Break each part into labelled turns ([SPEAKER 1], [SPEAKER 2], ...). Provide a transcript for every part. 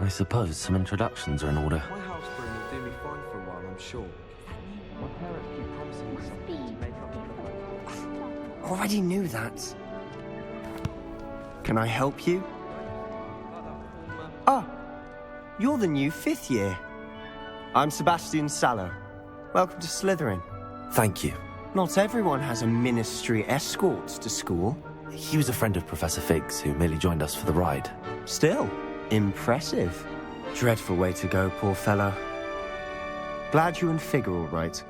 [SPEAKER 1] I suppose some introductions are in order.
[SPEAKER 2] My house broom will do me fine for a while, I'm sure. My parents keep promising me something to make up for the...
[SPEAKER 3] Already knew that. Can I help you? Ah, you're the new 5th year. I'm Sebastian Sallow. Welcome to Slytherin.
[SPEAKER 1] Thank you.
[SPEAKER 3] Not everyone has a ministry escort to school.
[SPEAKER 1] He was a friend of Professor Fig's who merely joined us for the ride.
[SPEAKER 3] Still, impressive. Dreadful way to go, poor fellow. Glad you and Fig are all right.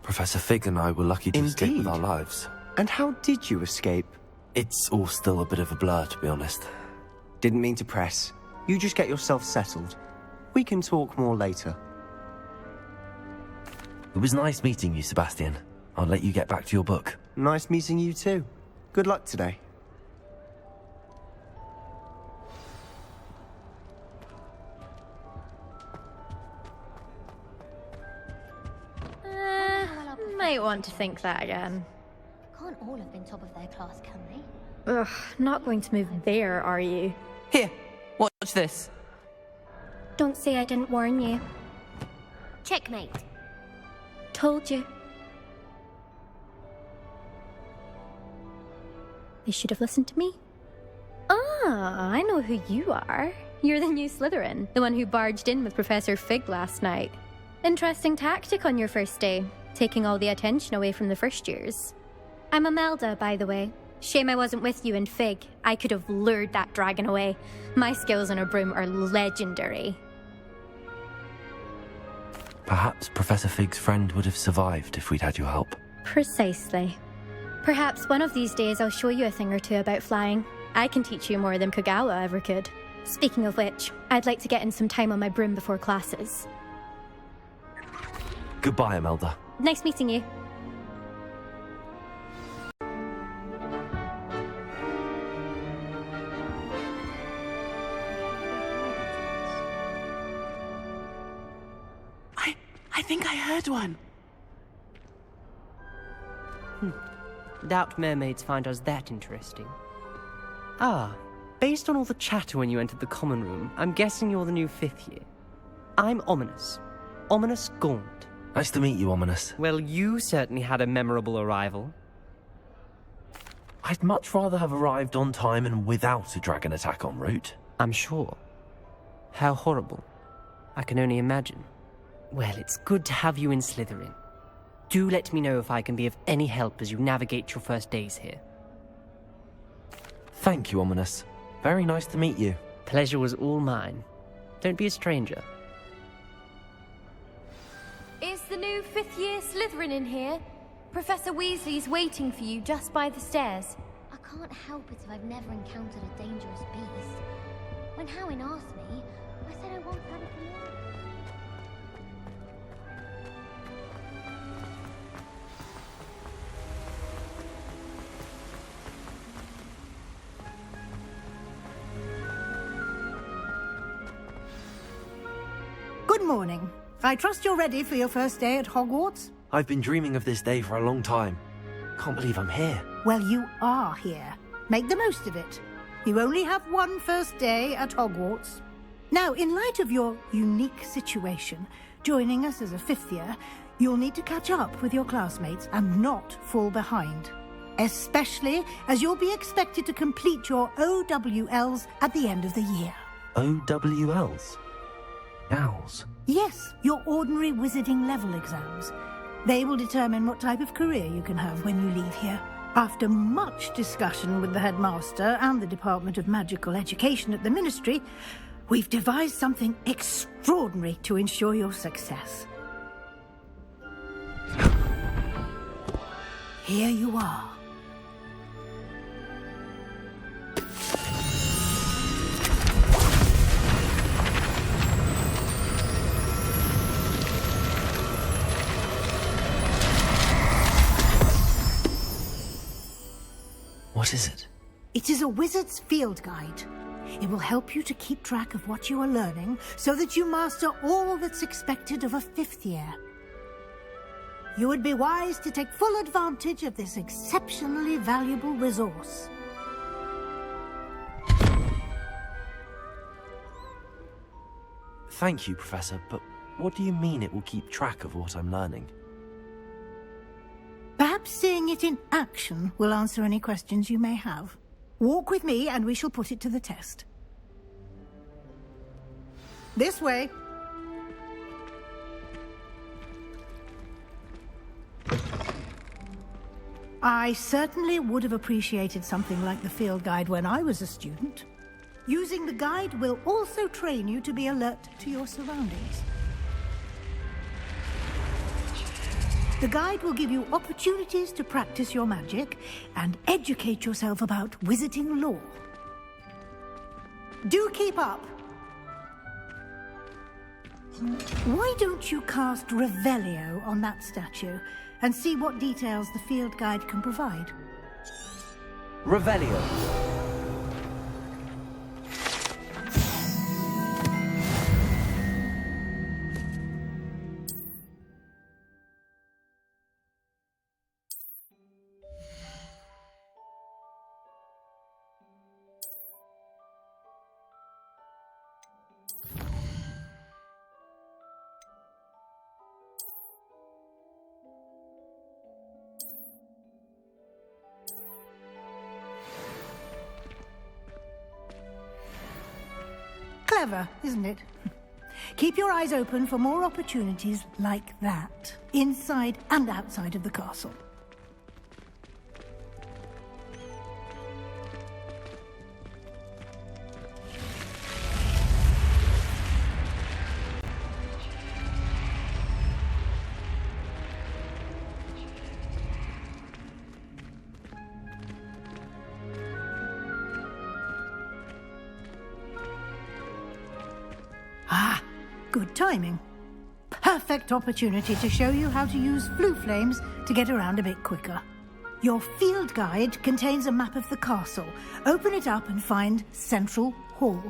[SPEAKER 1] Professor Fig and I were lucky to escape with
[SPEAKER 3] Indeed.
[SPEAKER 1] our lives.
[SPEAKER 3] And how did you escape?
[SPEAKER 1] It's all still a bit of a blur, to be honest.
[SPEAKER 3] Didn't mean to press. You just get yourself settled. We can talk more later.
[SPEAKER 1] It was nice meeting you, Sebastian. I'll let you get back to your book.
[SPEAKER 3] Nice meeting you too. Good luck today.
[SPEAKER 4] Might want to think that again.
[SPEAKER 5] Can't all have been top of their class, can they?
[SPEAKER 4] Ugh, not going to move there, are you?
[SPEAKER 6] Here, watch this.
[SPEAKER 5] Don't say I didn't warn you. Checkmate.
[SPEAKER 4] Told you. They should have listened to me. Ah, I know who you are. You're the new Slytherin, the one who barged in with Professor Fig last night. Interesting tactic on your first day, taking all the attention away from the first years. I'm Imelda, by the way. Shame I wasn't with you in Fig. I could have lured that dragon away. My skills on a broom are legendary.
[SPEAKER 1] Perhaps Professor Fig's friend would have survived if we'd had your help.
[SPEAKER 4] Precisely. Perhaps one of these days I'll show you a thing or two about flying. I can teach you more than Kogawa ever could. Speaking of which, I'd like to get in some time on my broom before classes.
[SPEAKER 1] Goodbye, Imelda.
[SPEAKER 4] Nice meeting you.
[SPEAKER 6] I think I heard one.
[SPEAKER 7] Doubt mermaids find us that interesting. Ah, based on all the chatter when you entered the common room, I'm guessing you're the new 5th year. I'm Ominous. Ominous Gaunt.
[SPEAKER 1] Nice to meet you, Ominous.
[SPEAKER 7] Well, you certainly had a memorable arrival.
[SPEAKER 1] I'd much rather have arrived on time and without a dragon attack en route.
[SPEAKER 7] I'm sure. How horrible. I can only imagine. Well, it's good to have you in Slytherin. Do let me know if I can be of any help as you navigate your first days here.
[SPEAKER 1] Thank you, Ominous. Very nice to meet you.
[SPEAKER 7] Pleasure was all mine. Don't be a stranger.
[SPEAKER 8] Is the new 5th year Slytherin in here? Professor Weasley's waiting for you just by the stairs.
[SPEAKER 5] I can't help it if I've never encountered a dangerous beast. When Howin asked me, I said I won't have it for long.
[SPEAKER 9] Good morning. I trust you're ready for your first day at Hogwarts?
[SPEAKER 1] I've been dreaming of this day for a long time. Can't believe I'm here.
[SPEAKER 9] Well, you are here. Make the most of it. You only have one first day at Hogwarts. Now, in light of your unique situation, joining us as a 5th year, you'll need to catch up with your classmates and not fall behind. Especially as you'll be expected to complete your OWLs at the end of the year.
[SPEAKER 1] OWLs? Owls?
[SPEAKER 9] Yes, your ordinary wizarding level exams. They will determine what type of career you can have when you leave here. After much discussion with the headmaster and the Department of Magical Education at the Ministry, we've devised something extraordinary to ensure your success. Here you are.
[SPEAKER 1] What is it?
[SPEAKER 9] It is a wizard's field guide. It will help you to keep track of what you are learning so that you master all that's expected of a 5th year. You would be wise to take full advantage of this exceptionally valuable resource.
[SPEAKER 1] Thank you, Professor, but what do you mean it will keep track of what I'm learning?
[SPEAKER 9] Perhaps seeing it in action will answer any questions you may have. Walk with me and we shall put it to the test. This way. I certainly would have appreciated something like the field guide when I was a student. Using the guide will also train you to be alert to your surroundings. The guide will give you opportunities to practice your magic and educate yourself about wizarding lore. Do keep up! Why don't you cast Revelio on that statue and see what details the field guide can provide?
[SPEAKER 2] Revelio.
[SPEAKER 9] Clever, isn't it? Keep your eyes open for more opportunities like that, inside and outside of the castle. Good timing. Perfect opportunity to show you how to use flue flames to get around a bit quicker. Your field guide contains a map of the castle. Open it up and find Central Hall.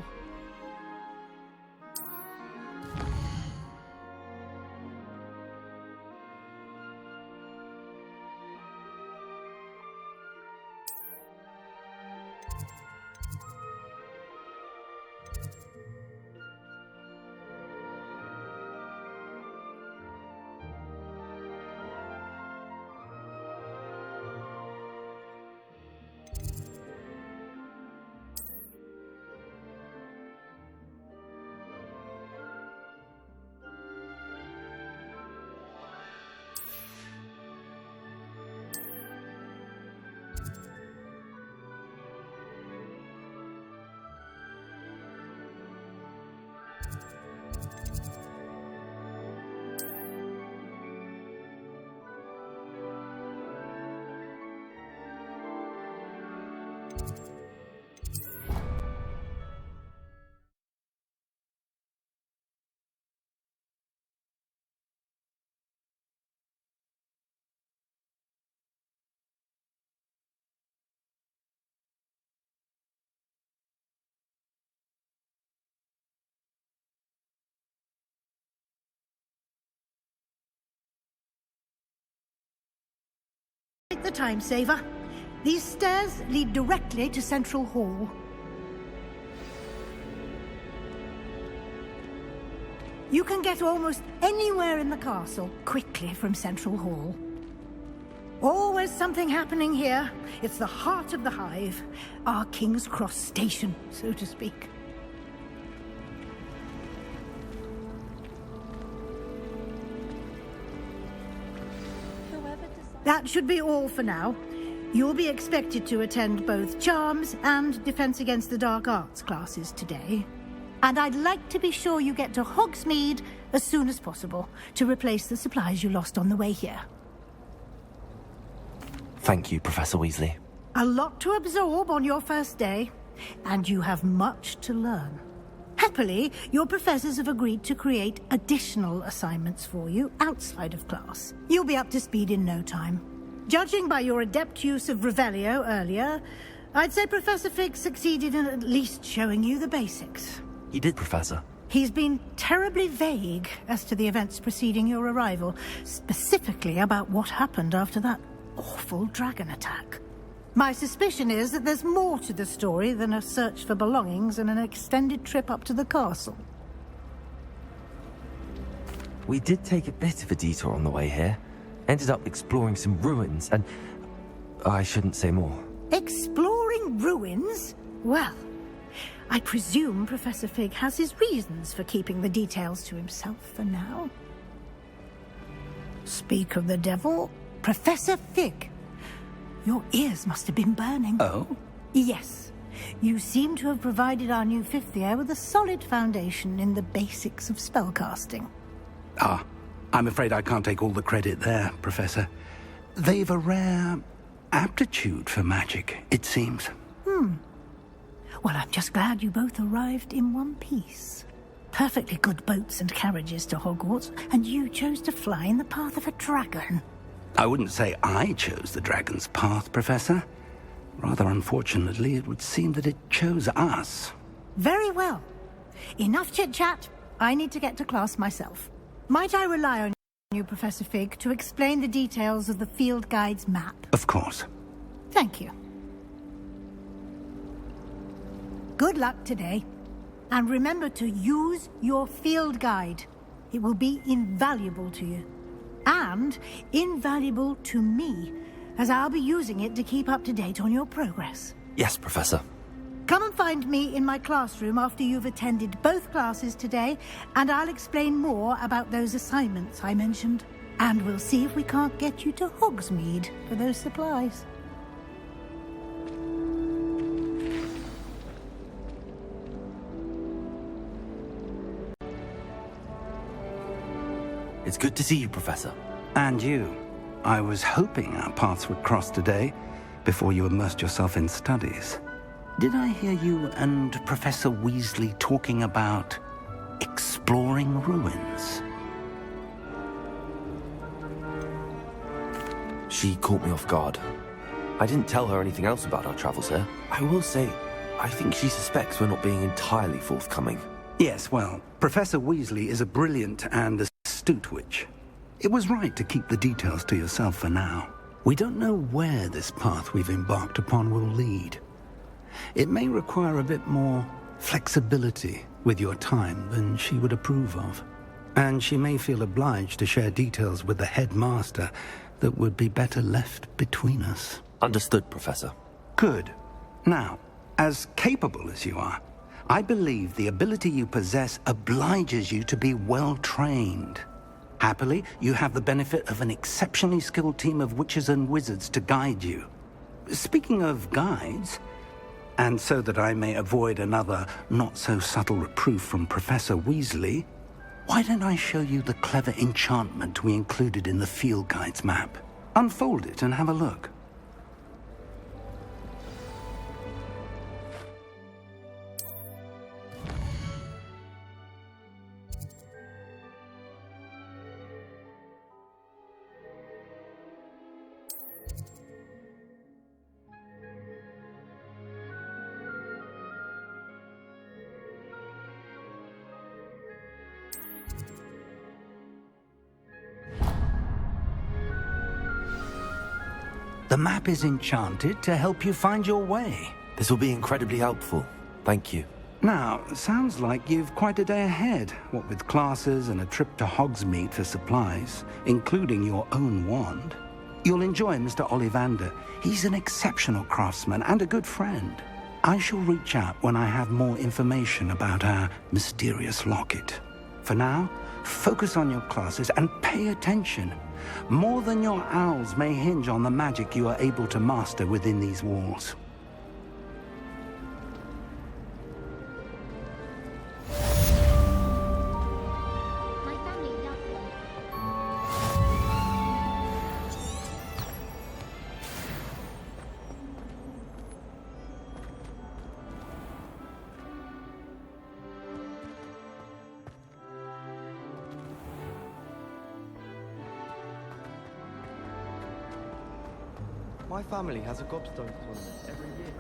[SPEAKER 9] The time saver. These stairs lead directly to Central Hall. You can get almost anywhere in the castle quickly from Central Hall. Always something happening here. It's the heart of the hive, our King's Cross station, so to speak. That should be all for now. You'll be expected to attend both Charms and Defense Against the Dark Arts classes today. And I'd like to be sure you get to Hogsmeade as soon as possible to replace the supplies you lost on the way here.
[SPEAKER 1] Thank you, Professor Weasley.
[SPEAKER 9] A lot to absorb on your first day, and you have much to learn. Happily, your professors have agreed to create additional assignments for you outside of class. You'll be up to speed in no time. Judging by your adept use of Revelio earlier, I'd say Professor Fig succeeded in at least showing you the basics.
[SPEAKER 1] He did, Professor.
[SPEAKER 9] He's been terribly vague as to the events preceding your arrival, specifically about what happened after that awful dragon attack. My suspicion is that there's more to the story than a search for belongings and an extended trip up to the castle.
[SPEAKER 1] We did take a bit of a detour on the way here. Ended up exploring some ruins, and I shouldn't say more.
[SPEAKER 9] Exploring ruins? Well, I presume Professor Fig has his reasons for keeping the details to himself for now. Speak of the devil, Professor Fig. Your ears must have been burning.
[SPEAKER 10] Oh?
[SPEAKER 9] Yes. You seem to have provided our new fifth year with a solid foundation in the basics of spellcasting.
[SPEAKER 10] Ah, I'm afraid I can't take all the credit there, Professor. They've a rare aptitude for magic, it seems.
[SPEAKER 9] Well, I'm just glad you both arrived in one piece. Perfectly good boats and carriages to Hogwarts, and you chose to fly in the path of a dragon.
[SPEAKER 10] I wouldn't say I chose the dragon's path, Professor. Rather unfortunately, it would seem that it chose us.
[SPEAKER 9] Very well. Enough chit-chat. I need to get to class myself. Might I rely on you, Professor Fig, to explain the details of the field guide's map?
[SPEAKER 10] Of course.
[SPEAKER 9] Thank you. Good luck today. And remember to use your field guide. It will be invaluable to you. And invaluable to me, as I'll be using it to keep up to date on your progress.
[SPEAKER 1] Yes, Professor.
[SPEAKER 9] Come and find me in my classroom after you've attended both classes today, and I'll explain more about those assignments I mentioned. And we'll see if we can't get you to Hogsmeade for those supplies.
[SPEAKER 1] It's good to see you, Professor.
[SPEAKER 10] And you. I was hoping our paths would cross today, before you immersed yourself in studies. Did I hear you and Professor Weasley talking about exploring ruins?
[SPEAKER 1] She caught me off guard. I didn't tell her anything else about our travels here. I will say, I think she suspects we're not being entirely forthcoming.
[SPEAKER 10] Yes, well, Professor Weasley is a brilliant and astute witch. It was right to keep the details to yourself for now. We don't know where this path we've embarked upon will lead. It may require a bit more flexibility with your time than she would approve of. And she may feel obliged to share details with the headmaster that would be better left between us.
[SPEAKER 1] Understood, Professor.
[SPEAKER 10] Good. Now, as capable as you are, I believe the ability you possess obliges you to be well-trained. Happily, you have the benefit of an exceptionally skilled team of witches and wizards to guide you. Speaking of guides, and so that I may avoid another not-so-subtle reproof from Professor Weasley, why don't I show you the clever enchantment we included in the field guide's map? Unfold it and have a look. The map is enchanted to help you find your way.
[SPEAKER 1] This will be incredibly helpful. Thank you.
[SPEAKER 10] Now, sounds like you've quite a day ahead, what with classes and a trip to Hogsmeade for supplies, including your own wand. You'll enjoy Mr. Ollivander. He's an exceptional craftsman and a good friend. I shall reach out when I have more information about our mysterious locket. For now, focus on your classes and pay attention. More than your owls may hinge on the magic you are able to master within these walls.
[SPEAKER 5] My family loves them.
[SPEAKER 2] My family has a gobstone tournament every year.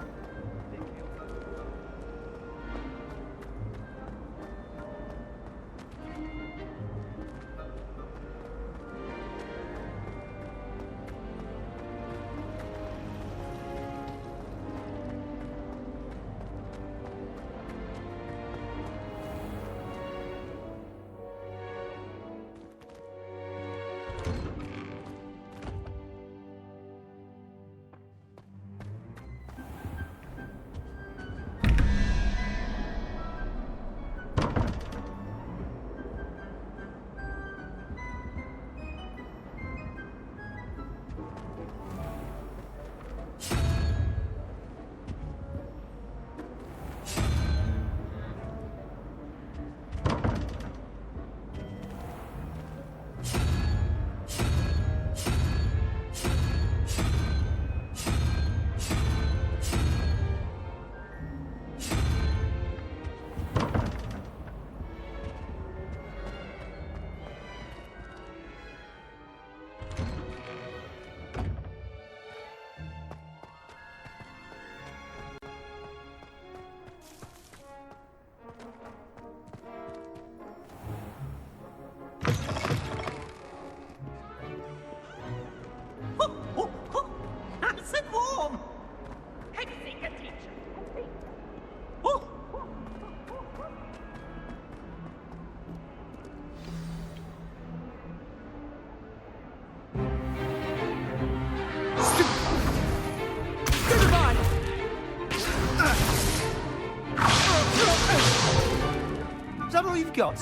[SPEAKER 2] Is that all you've got?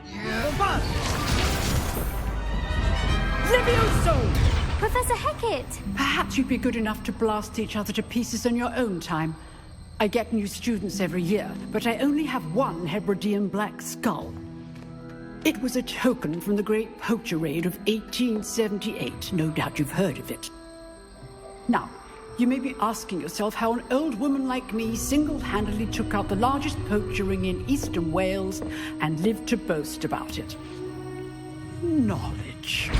[SPEAKER 2] Yeah.
[SPEAKER 11] Levioso!
[SPEAKER 8] Professor Hecat!
[SPEAKER 11] Perhaps you'd be good enough to blast each other to pieces on your own time. I get new students every year, but I only have one Hebridean black skull. It was a token from the Great Poacher Raid of 1878. No doubt you've heard of it. Now, you may be asking yourself how an old woman like me single-handedly took out the largest poacher ring in eastern Wales and lived to boast about it. Knowledge.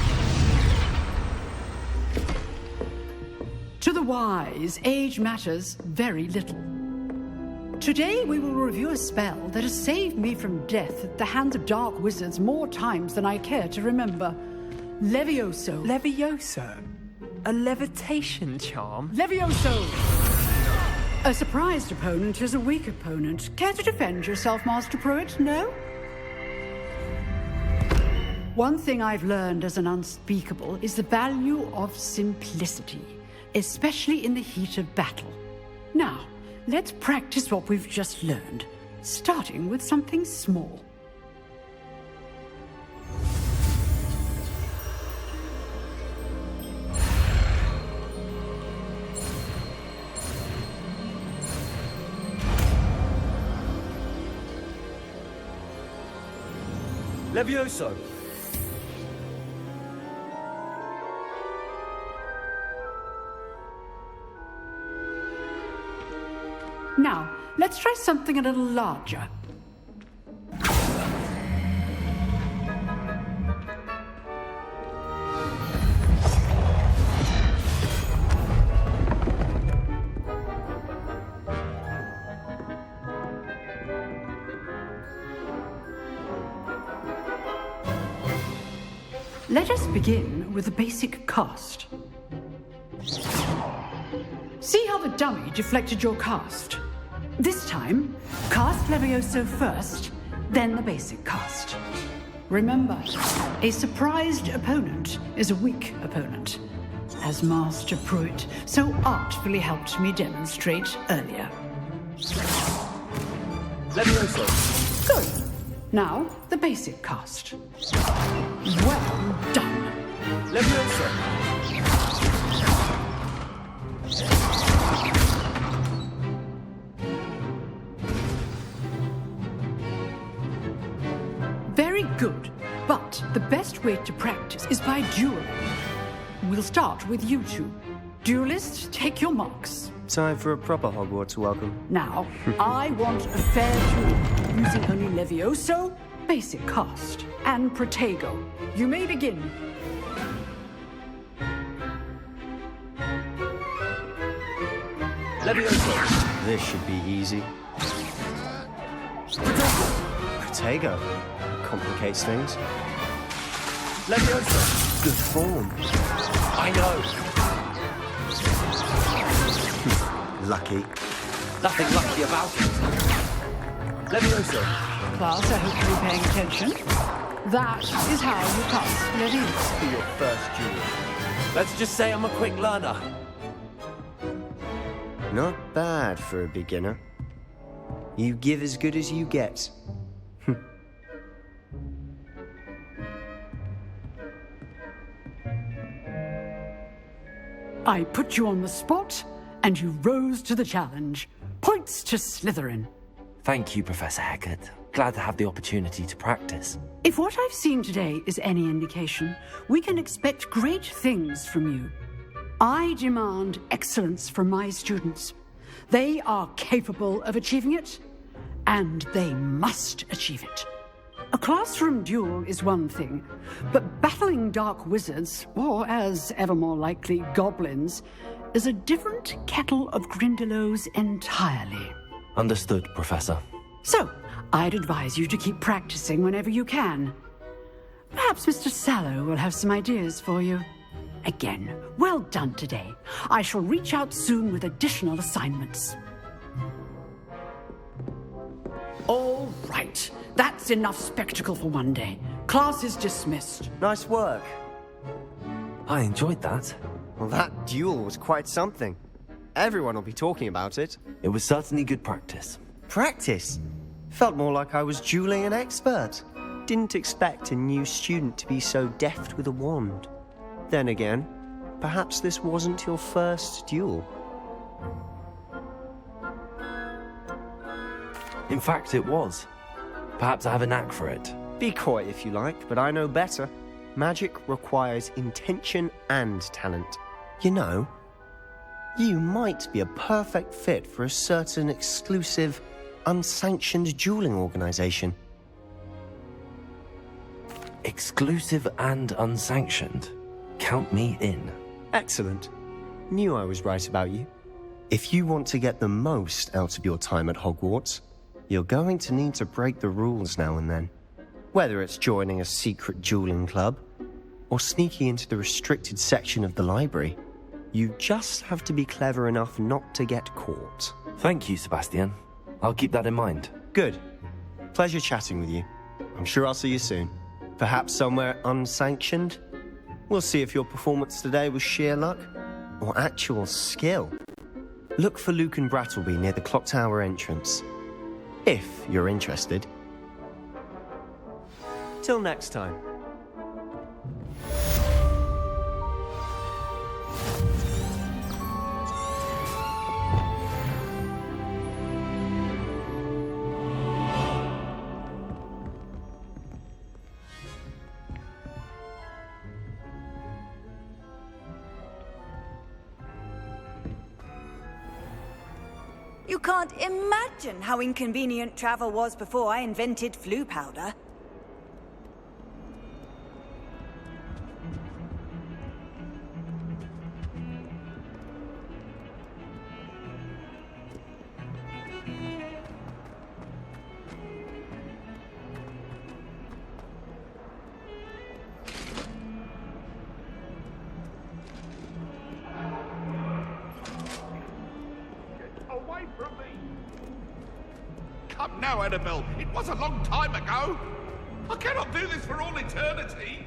[SPEAKER 11] To the wise, age matters very little. Today we will review a spell that has saved me from death at the hands of dark wizards more times than I care to remember. Levioso.
[SPEAKER 2] Levioso? A levitation charm?
[SPEAKER 11] Levioso! A surprised opponent is a weak opponent. Care to defend yourself, Master Pruitt? No? One thing I've learned as an unspeakable is the value of simplicity, especially in the heat of battle. Now, let's practice what we've just learned, starting with something small.
[SPEAKER 2] Levioso!
[SPEAKER 11] Now, let's try something a little larger. Let us begin with the basic cast. See how the dummy deflected your cast? This time, cast Levioso first, then the basic cast. Remember, a surprised opponent is a weak opponent, as Master Pruitt so artfully helped me demonstrate earlier.
[SPEAKER 2] Levioso!
[SPEAKER 11] Good. Now, the basic cast. Well done.
[SPEAKER 2] Levioso!
[SPEAKER 11] Very good, but the best way to practice is by dueling. We'll start with you two. Duelists, take your marks.
[SPEAKER 3] Time for a proper Hogwarts welcome.
[SPEAKER 11] Now, I want a fair duel, using only Levioso, basic cast, and Protego. You may begin.
[SPEAKER 2] Levioso!
[SPEAKER 3] This should be easy. Protego. Complicates things.
[SPEAKER 2] Levioso!
[SPEAKER 3] Good form.
[SPEAKER 2] I know!
[SPEAKER 3] Lucky.
[SPEAKER 2] Nothing lucky about it. Levioso!
[SPEAKER 11] Class, I hope you're paying attention. That is how you pass Letters.
[SPEAKER 3] For your first duel.
[SPEAKER 1] Let's just say I'm a quick learner.
[SPEAKER 3] Not bad for a beginner. You give as good as you get.
[SPEAKER 11] I put you on the spot, and you rose to the challenge. Points to Slytherin.
[SPEAKER 1] Thank you, Professor Heckard. Glad to have the opportunity to practice.
[SPEAKER 11] If what I've seen today is any indication, we can expect great things from you. I demand excellence from my students. They are capable of achieving it, and they must achieve it. A classroom duel is one thing, but battling dark wizards, or as ever more likely, goblins, is a different kettle of Grindylows entirely.
[SPEAKER 1] Understood, Professor.
[SPEAKER 11] So, I'd advise you to keep practicing whenever you can. Perhaps Mr. Sallow will have some ideas for you. Again, well done today. I shall reach out soon with additional assignments. All right. That's enough spectacle for one day. Class is dismissed.
[SPEAKER 3] Nice work.
[SPEAKER 1] I enjoyed that.
[SPEAKER 3] Well, that duel was quite something. Everyone will be talking about it.
[SPEAKER 1] It was certainly good practice.
[SPEAKER 3] Practice? Felt more like I was dueling an expert. Didn't expect a new student to be so deft with a wand. Then again, perhaps this wasn't your first duel.
[SPEAKER 1] In fact, it was. Perhaps I have a knack for it.
[SPEAKER 3] Be coy if you like, but I know better. Magic requires intention and talent. You know, you might be a perfect fit for a certain exclusive, unsanctioned dueling organization.
[SPEAKER 1] Exclusive and unsanctioned? Count me in.
[SPEAKER 3] Excellent. Knew I was right about you. If you want to get the most out of your time at Hogwarts, you're going to need to break the rules now and then. Whether it's joining a secret dueling club, or sneaking into the restricted section of the library, you just have to be clever enough not to get caught.
[SPEAKER 1] Thank you, Sebastian. I'll keep that in mind.
[SPEAKER 3] Good. Pleasure chatting with you. I'm sure I'll see you soon. Perhaps somewhere unsanctioned? We'll see if your performance today was sheer luck, or actual skill. Look for Luke and Brattleby near the clock tower entrance. If you're interested. Till next time.
[SPEAKER 12] You can't imagine how inconvenient travel was before I invented flu powder.
[SPEAKER 13] Come now, Annabelle. It was a long time ago. I cannot do this for all eternity.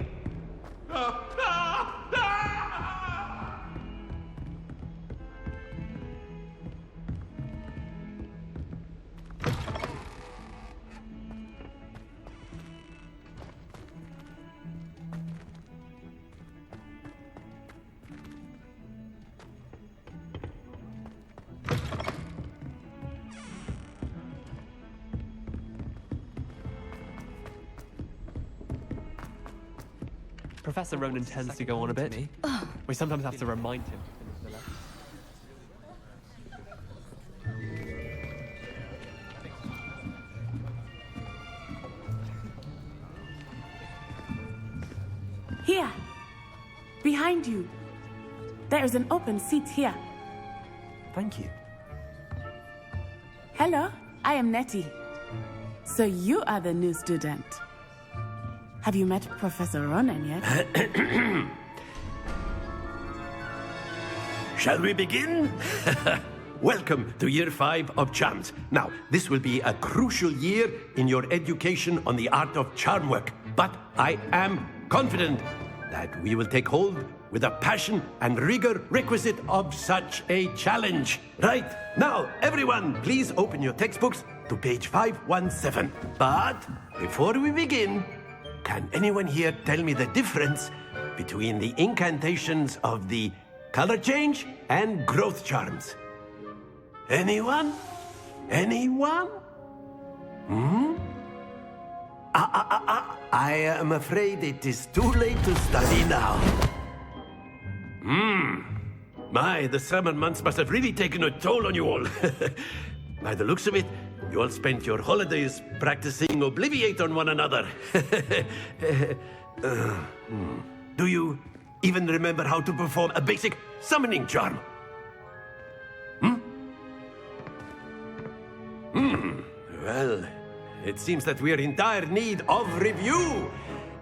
[SPEAKER 14] Professor Ronan tends to go on a bit. We sometimes have to remind him.
[SPEAKER 15] Here, behind you. There is an open seat here.
[SPEAKER 1] Thank you.
[SPEAKER 15] Hello, I am Nettie. So you are the new student. Have you met Professor Ronan yet?
[SPEAKER 16] Shall we begin? Welcome to Year 5 of Charms. Now, this will be a crucial year in your education on the art of charm work. but I am confident that we will take hold with the passion and rigor requisite of such a challenge. Right, now, everyone, please open your textbooks to page 517. But before we begin, can anyone here tell me the difference between the incantations of the color change and growth charms? Anyone? Anyone? I am afraid it is too late to study now. My, the summer months must have really taken a toll on you all. By the looks of it, you all spent your holidays practicing Obliviate on one another. Do you even remember how to perform a basic summoning charm? Well, it seems that we are in dire need of review.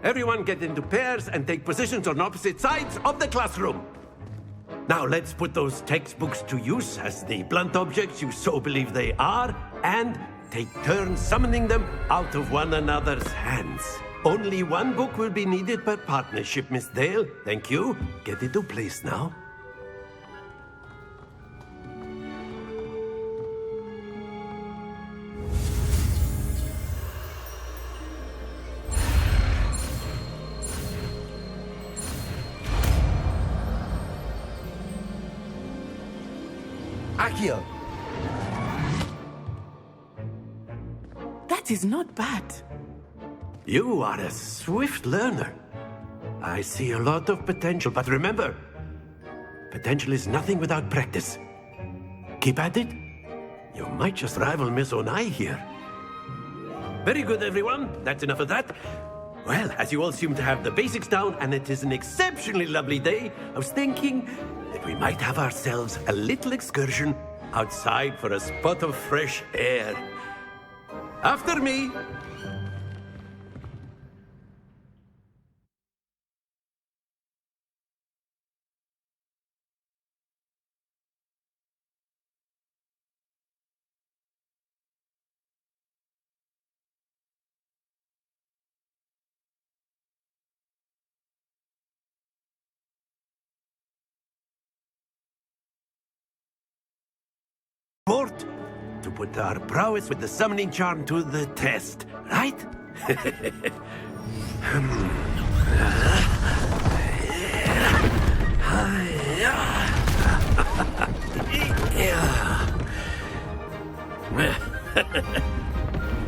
[SPEAKER 16] Everyone get into pairs and take positions on opposite sides of the classroom. Now let's put those textbooks to use as the blunt objects you so believe they are, and take turns summoning them out of one another's hands. Only one book will be needed per partnership, Miss Dale. Thank you. Get into place now.
[SPEAKER 3] Accio!
[SPEAKER 15] That is not bad.
[SPEAKER 16] You are a swift learner. I see a lot of potential, but remember, potential is nothing without practice. Keep at it. You might just rival Miss Onai here. Very good, everyone. That's enough of that. Well, as you all seem to have the basics down, and it is an exceptionally lovely day, I was thinking that we might have ourselves a little excursion outside for a spot of fresh air. After me. To put our prowess with the summoning charm to the test, right?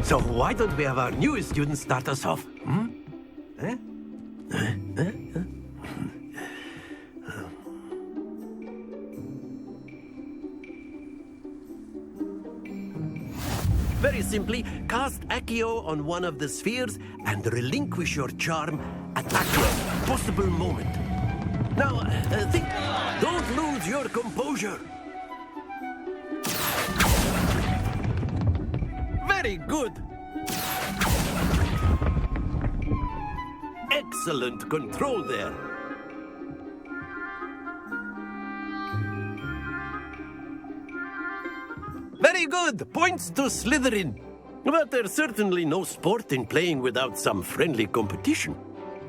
[SPEAKER 16] So why don't we have our newest student start us off? Very simply, cast Accio on one of the spheres and relinquish your charm at Accio's possible moment. Now, think. Don't lose your composure. Very good. Excellent control there. Very good! Points to Slytherin. But there's certainly no sport in playing without some friendly competition.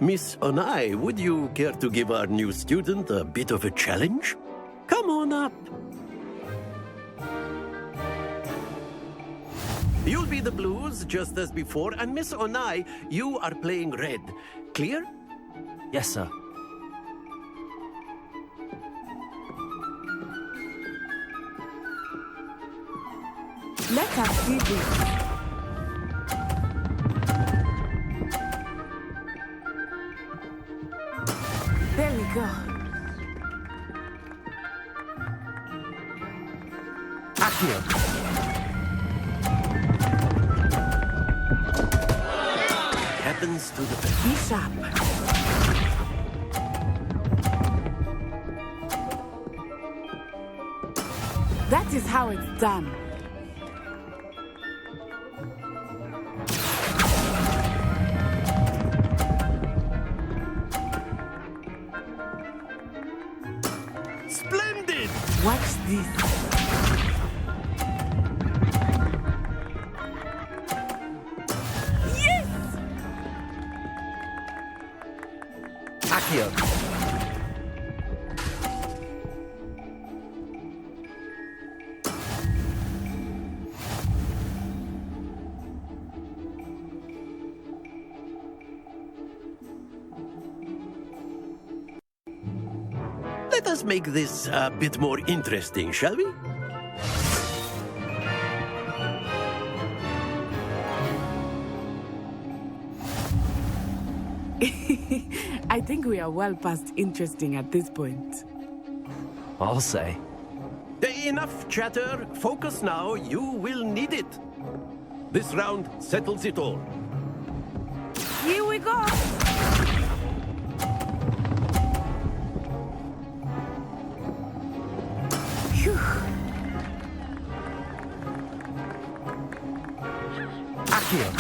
[SPEAKER 16] Miss Onai, would you care to give our new student a bit of a challenge? Come on up. You'll be the blues, just as before, and Miss Onai, you are playing red. Clear?
[SPEAKER 1] Yes, sir.
[SPEAKER 15] Let us see this. There we go.
[SPEAKER 3] Accio!
[SPEAKER 16] Happens to the best.
[SPEAKER 15] Be sharp. That is how it's done.
[SPEAKER 16] Splendid!
[SPEAKER 15] Watch this.
[SPEAKER 1] Accio.
[SPEAKER 16] Let us make this a bit more interesting, shall we?
[SPEAKER 15] I think we are well past interesting at this point.
[SPEAKER 1] I'll say.
[SPEAKER 16] Enough chatter. Focus now. You will need it. This round settles it all.
[SPEAKER 15] Here we go! Phew.
[SPEAKER 1] Accio.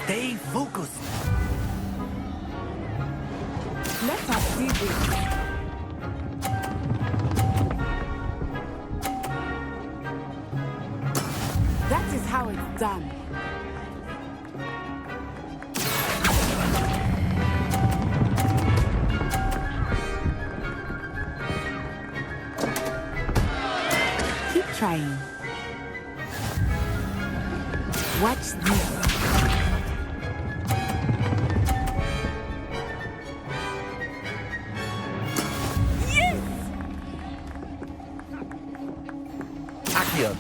[SPEAKER 16] Stay focused.
[SPEAKER 15] Let us see this. That is how it's done. Keep trying. Watch this.
[SPEAKER 1] Accio.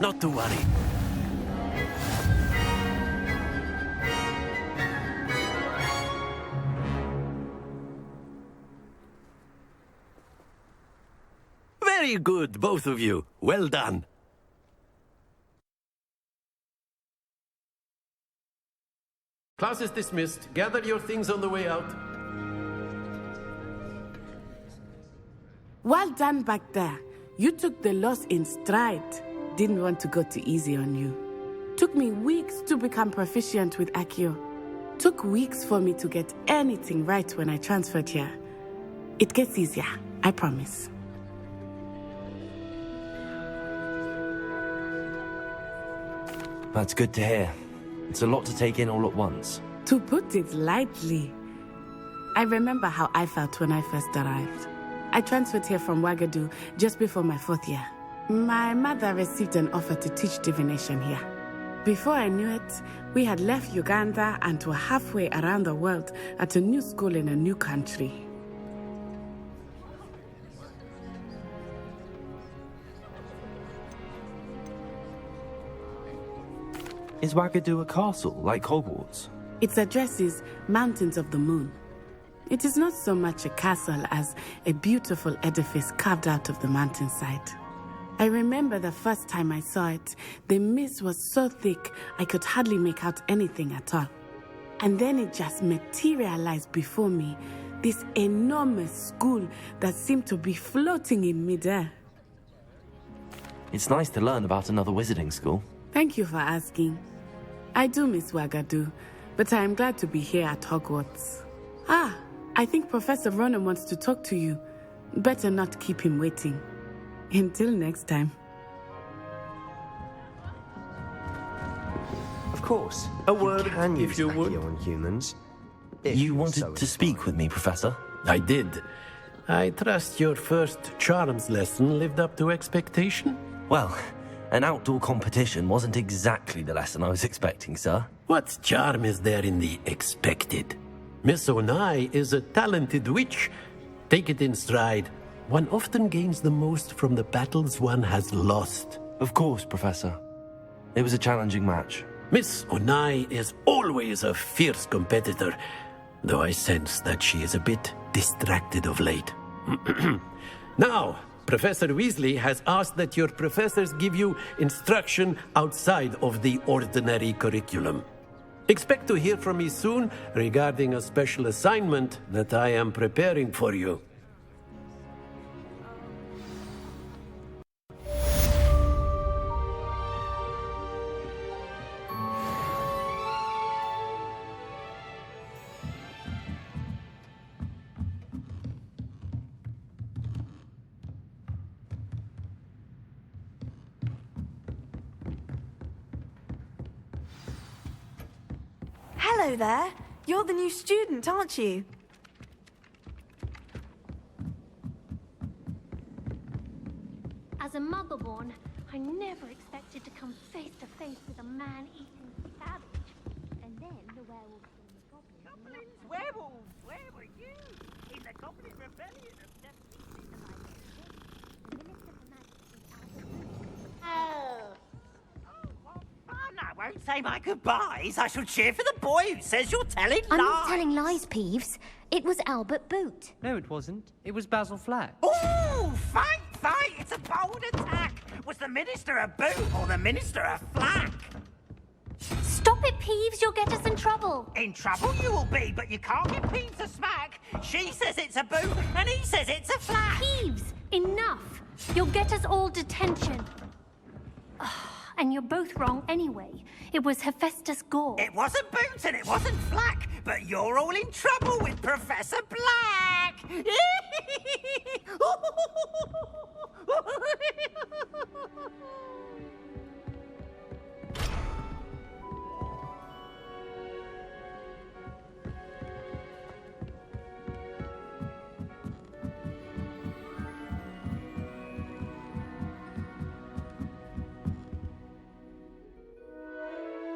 [SPEAKER 16] Not to worry. Very good, both of you. Well done. Class is dismissed. Gather your things on the way out.
[SPEAKER 15] Well done back there. You took the loss in stride. Didn't want to go too easy on you. Took me weeks to become proficient with Accio. Took weeks for me to get anything right when I transferred here. It gets easier, I promise.
[SPEAKER 1] That's good to hear. It's a lot to take in all at once.
[SPEAKER 15] To put it lightly, I remember how I felt when I first arrived. I transferred here from Wagadu just before my 4th year. My mother received an offer to teach divination here. Before I knew it, we had left Uganda and were halfway around the world at a new school in a new country.
[SPEAKER 1] Is Wagadu a castle, like Hogwarts?
[SPEAKER 15] Its address is Mountains of the Moon. It is not so much a castle as a beautiful edifice carved out of the mountainside. I remember the first time I saw it, the mist was so thick I could hardly make out anything at all. And then it just materialized before me, this enormous school that seemed to be floating in midair.
[SPEAKER 1] It's nice to learn about another wizarding school.
[SPEAKER 15] Thank you for asking. I do miss Wagadu, but I am glad to be here at Hogwarts. Ah, I think Professor Ronan wants to talk to you. Better not keep him waiting. Until next time.
[SPEAKER 3] Of course.
[SPEAKER 16] A word,
[SPEAKER 3] can
[SPEAKER 16] if you would.
[SPEAKER 3] on humans.
[SPEAKER 1] You wanted to speak with me, Professor?
[SPEAKER 16] I did. I trust your first charms lesson lived up to expectation?
[SPEAKER 1] Well, an outdoor competition wasn't exactly the lesson I was expecting, sir.
[SPEAKER 16] What charm is there in the expected? Miss Onai is a talented witch. Take it in stride. One often gains the most from the battles one has lost.
[SPEAKER 1] Of course, Professor. It was a challenging match.
[SPEAKER 16] Miss Onai is always a fierce competitor, though I sense that she is a bit distracted of late. Now, Professor Weasley has asked that your professors give you instruction outside of the ordinary curriculum. Expect to hear from me soon regarding a special assignment that I am preparing for you.
[SPEAKER 12] Hello there. You're the new student, aren't you?
[SPEAKER 5] As a motherborn, I never expected to come face to face with a man-eating cabbage. And then the werewolves and the goblins...
[SPEAKER 17] Goblins? Werewolves? Where were you? In the Goblin Rebellion of Oh, what fun! I won't say my goodbyes. I shall cheer for the boy who says you're telling lies.
[SPEAKER 5] I'm not telling lies, Peeves. It was Albert Boot.
[SPEAKER 7] No, it wasn't. It was Basil Flack.
[SPEAKER 17] Ooh, fight! It's a bold attack. Was the Minister a boot or the Minister a flack?
[SPEAKER 5] Stop it, Peeves. You'll get us in trouble.
[SPEAKER 17] In trouble you will be, but you can't get Peeves a smack. She says it's a boot and he says it's a flack.
[SPEAKER 5] Peeves, enough. You'll get us all detention. And you're both wrong anyway. It was Hephaestus Gore.
[SPEAKER 17] It wasn't Boot and it wasn't Flack, but you're all in trouble with Professor Black.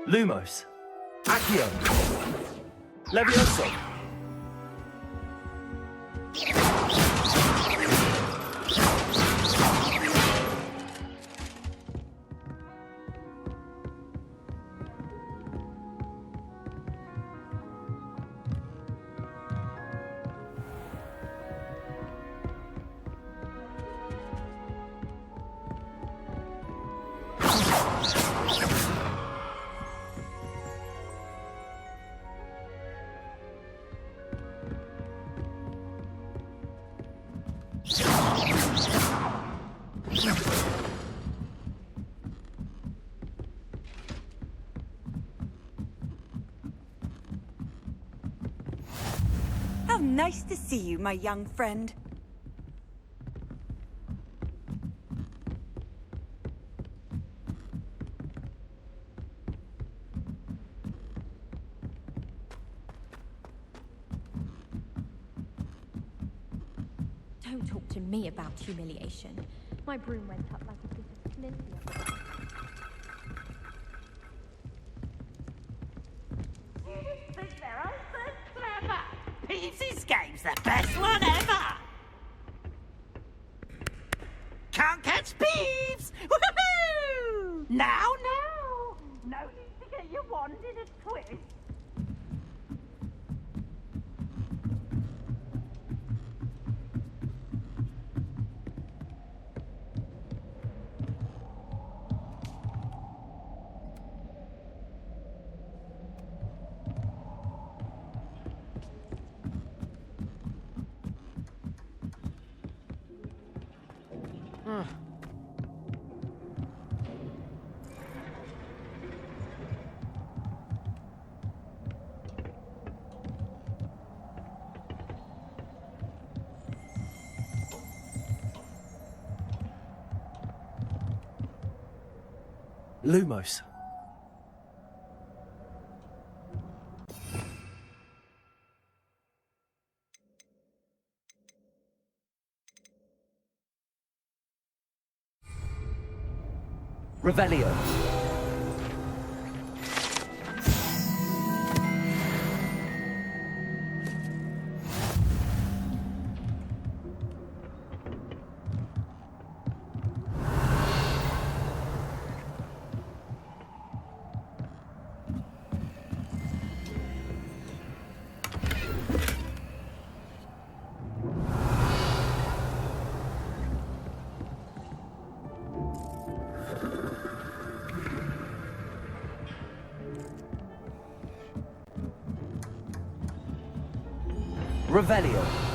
[SPEAKER 1] Lumos. Accio. Levioso.
[SPEAKER 12] How nice to see you, my young friend.
[SPEAKER 8] Don't talk to me about humiliation. My broom went up like a bit of flint the other day.
[SPEAKER 17] Think they're all so clever. Peeves' game's the best one ever. Can't catch Peeves. Woohoo! Now. No need to get your wand in a twist.
[SPEAKER 1] Lumos. Revelio. Revelio.